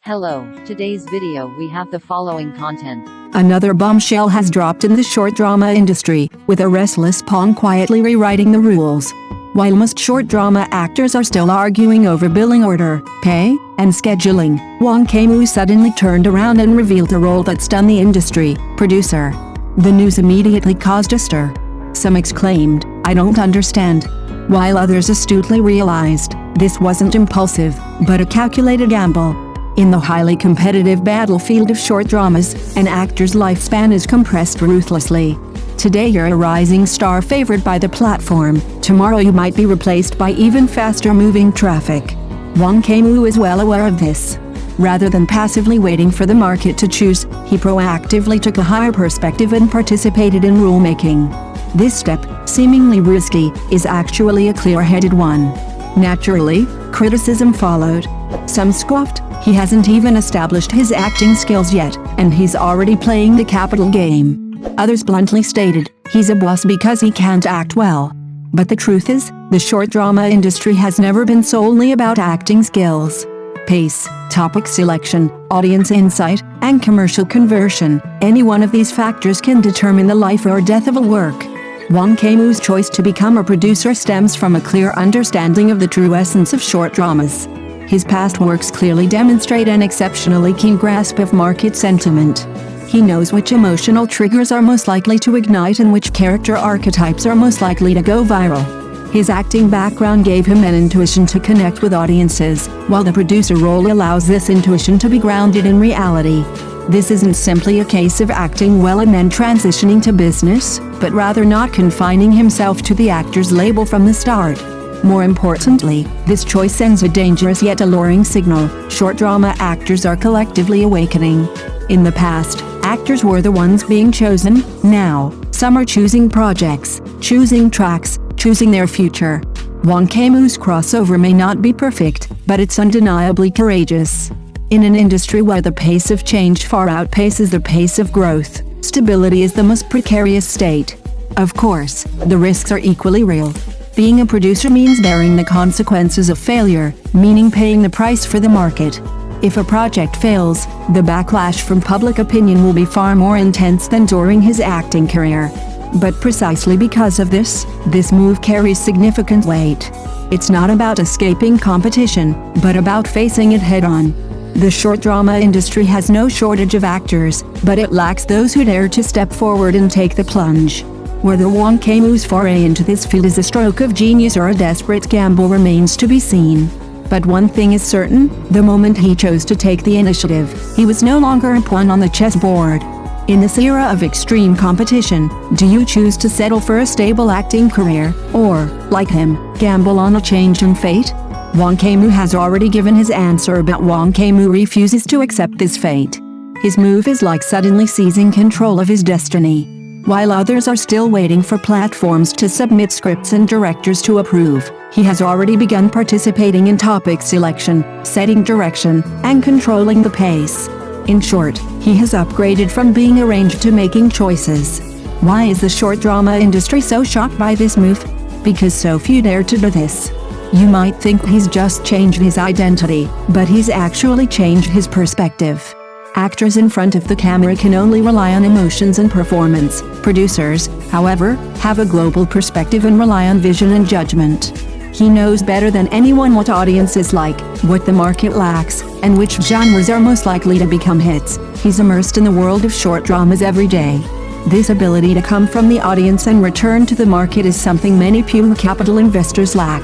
Hello, today's video we have the following content. Another bombshell has dropped in the short drama industry, with a restless pawn quietly rewriting the rules. While most short drama actors are still arguing over billing order, pay, and scheduling, Wang Kaimu suddenly turned around and revealed a role that stunned the industry: producer. The news immediately caused a stir. Some exclaimed, "I don't understand," while others astutely realized, this wasn't impulsive, but a calculated gamble. In the highly competitive battlefield of short dramas, an actor's lifespan is compressed ruthlessly. Today you're a rising star favored by the platform, tomorrow you might be replaced by even faster moving traffic. Wang Kaimu is well aware of this. Rather than passively waiting for the market to choose, he proactively took a higher perspective and participated in rulemaking. This step, seemingly risky, is actually a clear-headed one. Naturally, criticism followed. Some scoffed, "He hasn't even established his acting skills yet, and he's already playing the capital game." Others bluntly stated, "He's a boss because he can't act well." But the truth is, the short drama industry has never been solely about acting skills. Pace, topic selection, audience insight, and commercial conversion, any one of these factors can determine the life or death of a work. Wang Kaimu's choice to become a producer stems from a clear understanding of the true essence of short dramas. His past works clearly demonstrate an exceptionally keen grasp of market sentiment. He knows which emotional triggers are most likely to ignite and which character archetypes are most likely to go viral. His acting background gave him an intuition to connect with audiences, while the producer role allows this intuition to be grounded in reality. This isn't simply a case of acting well and then transitioning to business, but rather not confining himself to the actor's label from the start. More importantly, this choice sends a dangerous yet alluring signal: short drama actors are collectively awakening. In the past, actors were the ones being chosen. Now, some are choosing projects, choosing tracks, choosing their future. Wang Kaimu's crossover may not be perfect, but it's undeniably courageous. In an industry where the pace of change far outpaces the pace of growth, stability is the most precarious state. Of course, the risks are equally real. Being a producer means bearing the consequences of failure, meaning paying the price for the market. If a project fails, the backlash from public opinion will be far more intense than during his acting career. But precisely because of this move carries significant weight. It's not about escaping competition, but about facing it head-on. The short drama industry has no shortage of actors, but it lacks those who dare to step forward and take the plunge. Whether Wang Kaimu's foray into this field is a stroke of genius or a desperate gamble remains to be seen. But one thing is certain: the moment he chose to take the initiative, he was no longer a pawn on the chessboard. In this era of extreme competition, do you choose to settle for a stable acting career, or, like him, gamble on a change in fate? Wang Kaimu has already given his answer, but Wang Kaimu refuses to accept this fate. His move is like suddenly seizing control of his destiny. While others are still waiting for platforms to submit scripts and directors to approve, he has already begun participating in topic selection, setting direction, and controlling the pace. In short, he has upgraded from being arranged to making choices. Why is the short drama industry so shocked by this move? Because so few dare to do this. You might think he's just changed his identity, but he's actually changed his perspective. Actors in front of the camera can only rely on emotions and performance. Producers, however, have a global perspective and rely on vision and judgment. He knows better than anyone what audiences like, what the market lacks, and which genres are most likely to become hits. He's immersed in the world of short dramas every day. This ability to come from the audience and return to the market is something many pure capital investors lack.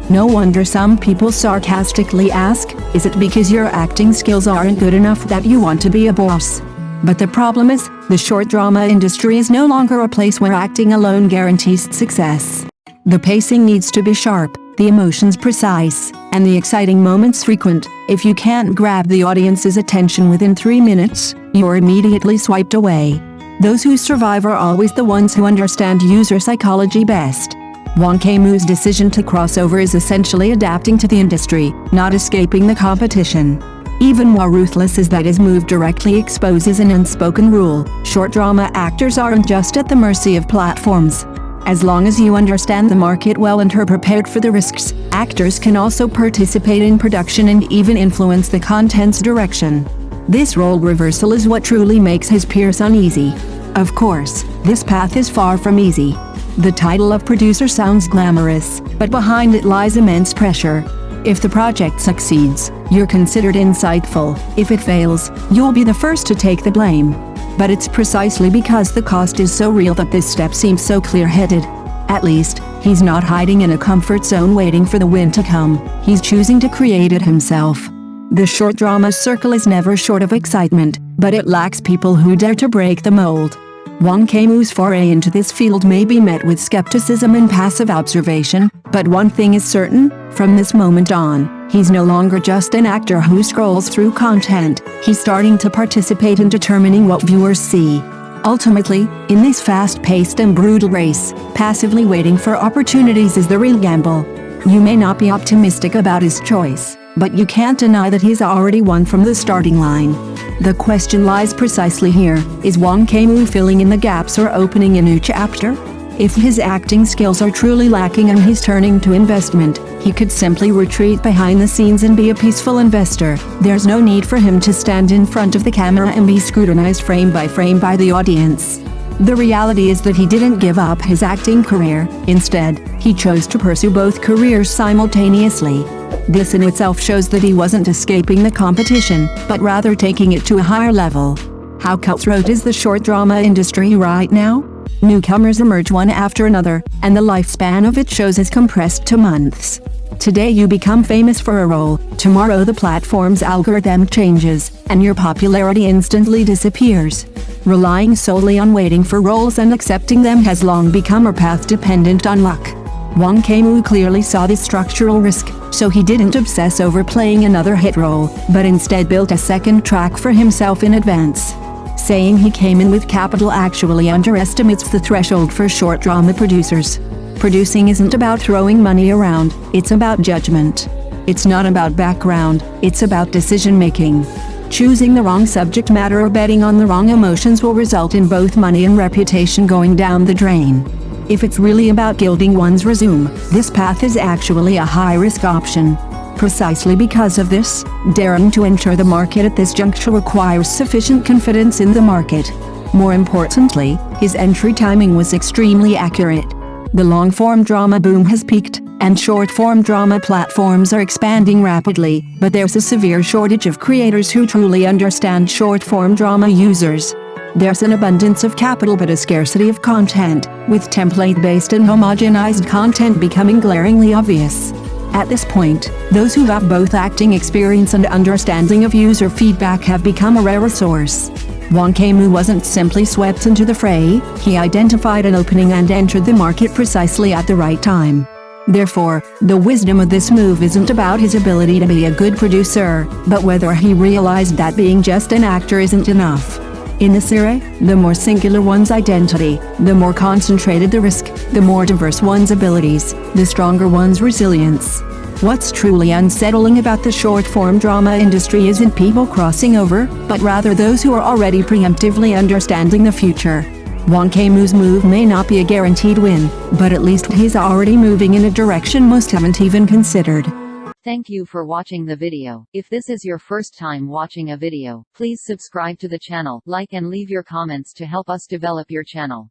No wonder some people sarcastically ask, is it because your acting skills aren't good enough that you want to be a boss? But the problem is, the short drama industry is no longer a place where acting alone guarantees success. The pacing needs to be sharp, the emotions precise, and the exciting moments frequent. If you can't grab the audience's attention within 3 minutes, you're immediately swiped away. Those who survive are always the ones who understand user psychology best. Wang Kaimu's decision to cross over is essentially adapting to the industry, not escaping the competition. Even more ruthless is that his move directly exposes an unspoken rule: short drama actors aren't just at the mercy of platforms. As long as you understand the market well and are prepared for the risks, actors can also participate in production and even influence the content's direction. This role reversal is what truly makes his peers uneasy. Of course, this path is far from easy. The title of producer sounds glamorous, but behind it lies immense pressure. If the project succeeds, you're considered insightful. If it fails, you'll be the first to take the blame. But it's precisely because the cost is so real that this step seems so clear-headed. At least, he's not hiding in a comfort zone waiting for the win to come. He's choosing to create it himself. The short drama circle is never short of excitement, but it lacks people who dare to break the mold. Wang Kaimu's foray into this field may be met with skepticism and passive observation, but one thing is certain, from this moment on, he's no longer just an actor who scrolls through content. He's starting to participate in determining what viewers see. Ultimately, in this fast-paced and brutal race, passively waiting for opportunities is the real gamble. You may not be optimistic about his choice, but you can't deny that he's already won from the starting line. The question lies precisely here: is Wang Kaimu filling in the gaps or opening a new chapter? If his acting skills are truly lacking and he's turning to investment, he could simply retreat behind the scenes and be a peaceful investor. There's no need for him to stand in front of the camera and be scrutinized frame by the audience. The reality is that he didn't give up his acting career. Instead, he chose to pursue both careers simultaneously. This in itself shows that he wasn't escaping the competition, but rather taking it to a higher level. How cutthroat is the short drama industry right now? Newcomers emerge one after another, and the lifespan of its shows is compressed to months. Today you become famous for a role, tomorrow the platform's algorithm changes, and your popularity instantly disappears. Relying solely on waiting for roles and accepting them has long become a path dependent on luck. Wang Kaimu clearly saw this structural risk, so he didn't obsess over playing another hit role, but instead built a second track for himself in advance. Saying he came in with capital actually underestimates the threshold for short drama producers. Producing isn't about throwing money around, it's about judgment. It's not about background, it's about decision-making. Choosing the wrong subject matter or betting on the wrong emotions will result in both money and reputation going down the drain. If it's really about gilding one's resume, this path is actually a high-risk option. Precisely because of this, daring to enter the market at this juncture requires sufficient confidence in the market. More importantly, his entry timing was extremely accurate. The long-form drama boom has peaked, and short-form drama platforms are expanding rapidly, but there's a severe shortage of creators who truly understand short-form drama users. There's an abundance of capital but a scarcity of content, with template-based and homogenized content becoming glaringly obvious. At this point, those who have both acting experience and understanding of user feedback have become a rare resource. Wang Kaimu wasn't simply swept into the fray, he identified an opening and entered the market precisely at the right time. Therefore, the wisdom of this move isn't about his ability to be a good producer, but whether he realized that being just an actor isn't enough. In this era, the more singular one's identity, the more concentrated the risk, the more diverse one's abilities, the stronger one's resilience. What's truly unsettling about the short-form drama industry isn't people crossing over, but rather those who are already preemptively understanding the future. Wang Kaimu's move may not be a guaranteed win, but at least he's already moving in a direction most haven't even considered. Thank you for watching the video. If this is your first time watching a video, please subscribe to the channel, like and leave your comments to help us develop your channel.